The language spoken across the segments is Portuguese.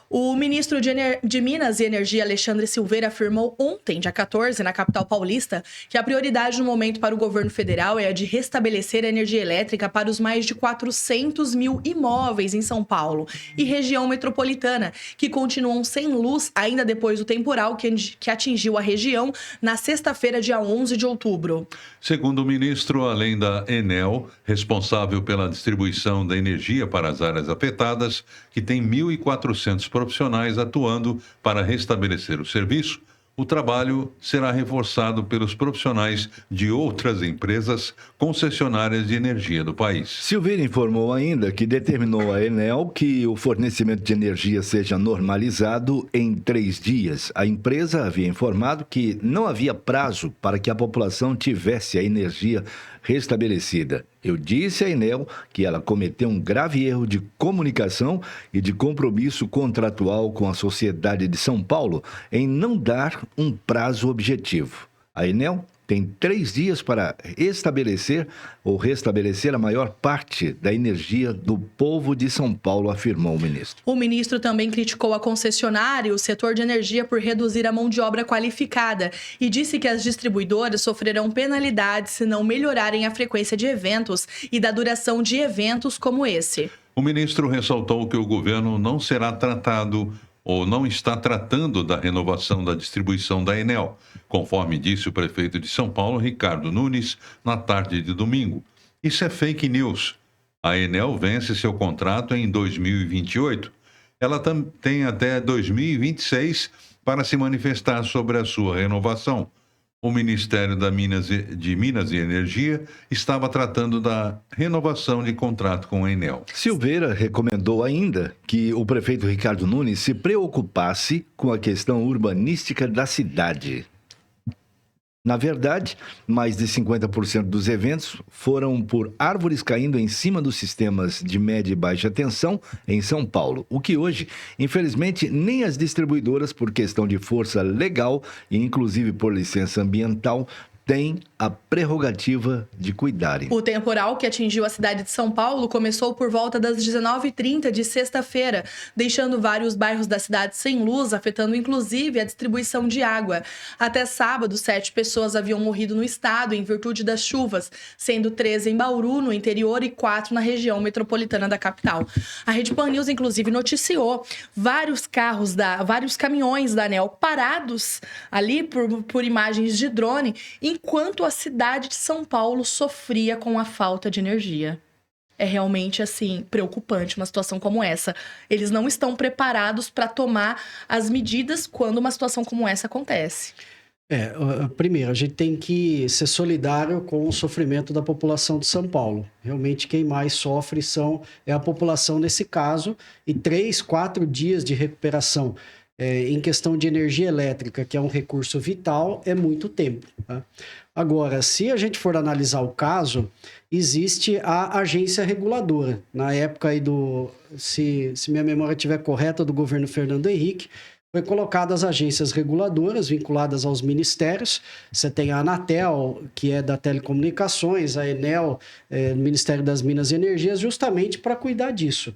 O ministro de Minas e Energia, Alexandre Silveira, afirmou ontem, dia 14, na capital paulista, que a prioridade no momento para o governo federal é a de restabelecer a energia elétrica para os mais de 400 mil imóveis em São Paulo e região metropolitana, que continuam sem luz ainda depois do temporal que atingiu a região na sexta-feira, dia 11 de outubro. Segundo o ministro, além da Enel, responsável pela distribuição da energia para as áreas afetadas, que tem 1.400 profissionais atuando para restabelecer o serviço, o trabalho será reforçado pelos profissionais de outras empresas concessionárias de energia do país. Silveira informou ainda que determinou à Enel que o fornecimento de energia seja normalizado em 3 dias. A empresa havia informado que não havia prazo para que a população tivesse a energia restabelecida. Eu disse à Enel que ela cometeu um grave erro de comunicação e de compromisso contratual com a sociedade de São Paulo em não dar um prazo objetivo. A Enel tem 3 dias para restabelecer a maior parte da energia do povo de São Paulo, afirmou o ministro. O ministro também criticou a concessionária e o setor de energia por reduzir a mão de obra qualificada e disse que as distribuidoras sofrerão penalidades se não melhorarem a frequência de eventos e da duração de eventos como esse. O ministro ressaltou que o governo não será tratado ou não está tratando da renovação da distribuição da Enel, conforme disse o prefeito de São Paulo, Ricardo Nunes, na tarde de domingo. Isso é fake news. A Enel vence seu contrato em 2028. Ela tem até 2026 para se manifestar sobre a sua renovação. O Ministério de Minas e Energia estava tratando da renovação de contrato com a Enel. Silveira recomendou ainda que o prefeito Ricardo Nunes se preocupasse com a questão urbanística da cidade. Na verdade, mais de 50% dos eventos foram por árvores caindo em cima dos sistemas de média e baixa tensão em São Paulo, o que hoje, infelizmente, nem as distribuidoras, por questão de força legal e inclusive por licença ambiental, têm a prerrogativa de cuidarem. O temporal que atingiu a cidade de São Paulo começou por volta das 19h30 de sexta-feira, deixando vários bairros da cidade sem luz, afetando inclusive a distribuição de água. Até sábado, 7 pessoas haviam morrido no estado em virtude das chuvas, sendo 13 em Bauru, no interior, e 4 na região metropolitana da capital. A Rede Pan News, inclusive, noticiou vários caminhões da ANEEL parados ali por imagens de drone, enquanto a cidade de São Paulo sofria com a falta de energia. É realmente, assim, preocupante uma situação como essa. Eles não estão preparados para tomar as medidas quando uma situação como essa acontece. Primeiro, a gente tem que ser solidário com o sofrimento da população de São Paulo. Realmente, quem mais sofre é a população nesse caso, e 3, 4 dias de recuperação em questão de energia elétrica, que é um recurso vital, é muito tempo, tá? Agora, se a gente for analisar o caso, existe a agência reguladora. Na época aí se minha memória estiver correta, do governo Fernando Henrique, foi colocado as agências reguladoras vinculadas aos ministérios. Você tem a Anatel, que é da Telecomunicações, a Enel, Ministério das Minas e Energias, justamente para cuidar disso.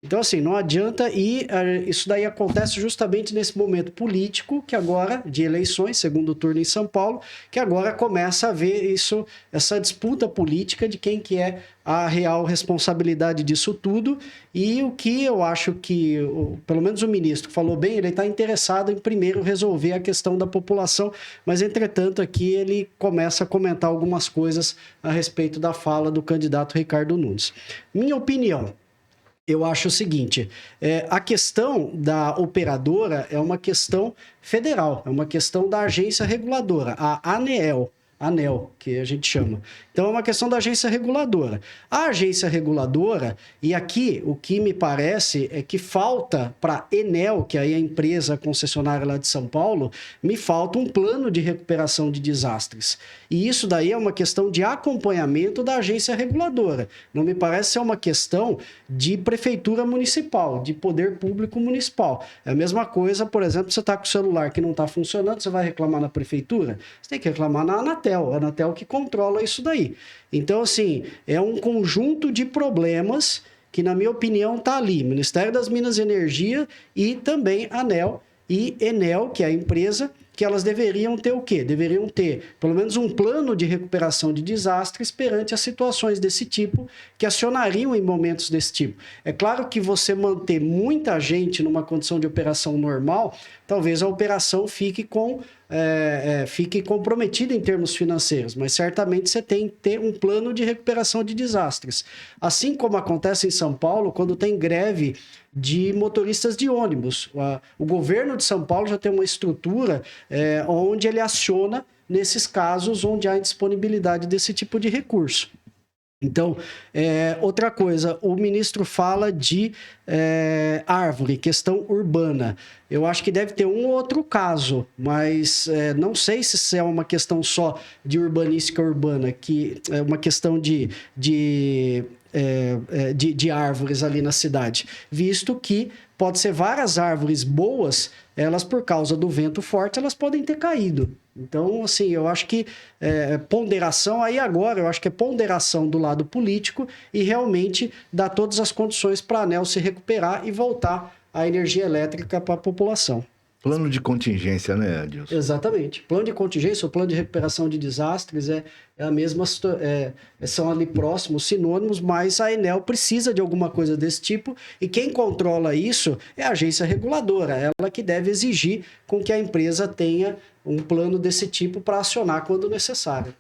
Então, assim, não adianta, e isso daí acontece justamente nesse momento político, que agora, de eleições, segundo turno em São Paulo, que agora começa a haver essa disputa política de quem que é a real responsabilidade disso tudo. E o que eu acho que, pelo menos o ministro falou bem, ele está interessado em primeiro resolver a questão da população, mas entretanto aqui ele começa a comentar algumas coisas a respeito da fala do candidato Ricardo Nunes. Minha opinião: eu acho o seguinte, a questão da operadora é uma questão federal, é uma questão da agência reguladora, a ANEEL, que a gente chama. Então, é uma questão da agência reguladora. A agência reguladora, e aqui o que me parece é que falta para a Enel, que aí é a empresa concessionária lá de São Paulo, me falta um plano de recuperação de desastres. E isso daí é uma questão de acompanhamento da agência reguladora. Não me parece ser uma questão de prefeitura municipal, de poder público municipal. É a mesma coisa, por exemplo, você está com o celular que não está funcionando, você vai reclamar na prefeitura? Você tem que reclamar na Anatel, a Anatel que controla isso daí. Então, assim, é um conjunto de problemas que, na minha opinião, está ali. Ministério das Minas e Energia e também ANEEL e Enel, que é a empresa, que elas deveriam ter o quê? Deveriam ter, pelo menos, um plano de recuperação de desastres perante as situações desse tipo, que acionariam em momentos desse tipo. É claro que você manter muita gente numa condição de operação normal, talvez a operação fique comprometida em termos financeiros, mas certamente você tem que ter um plano de recuperação de desastres. Assim como acontece em São Paulo, quando tem greve de motoristas de ônibus. O governo de São Paulo já tem uma estrutura onde ele aciona nesses casos onde há indisponibilidade desse tipo de recurso. Então, outra coisa, o ministro fala de árvore, questão urbana. Eu acho que deve ter um ou outro caso, mas não sei se é uma questão só de urbanística urbana, que é uma questão de árvores ali na cidade, visto que pode ser várias árvores boas, elas por causa do vento forte, elas podem ter caído. Então, assim, eu acho que ponderação, aí agora, eu acho que é ponderação do lado político e realmente dar todas as condições para a ANEEL se recuperar e voltar a energia elétrica para a população. Plano de contingência, né, Adilson? Exatamente. Plano de contingência ou plano de recuperação de desastres é a mesma, são ali próximos, sinônimos, mas a Enel precisa de alguma coisa desse tipo e quem controla isso é a agência reguladora, ela que deve exigir com que a empresa tenha um plano desse tipo para acionar quando necessário.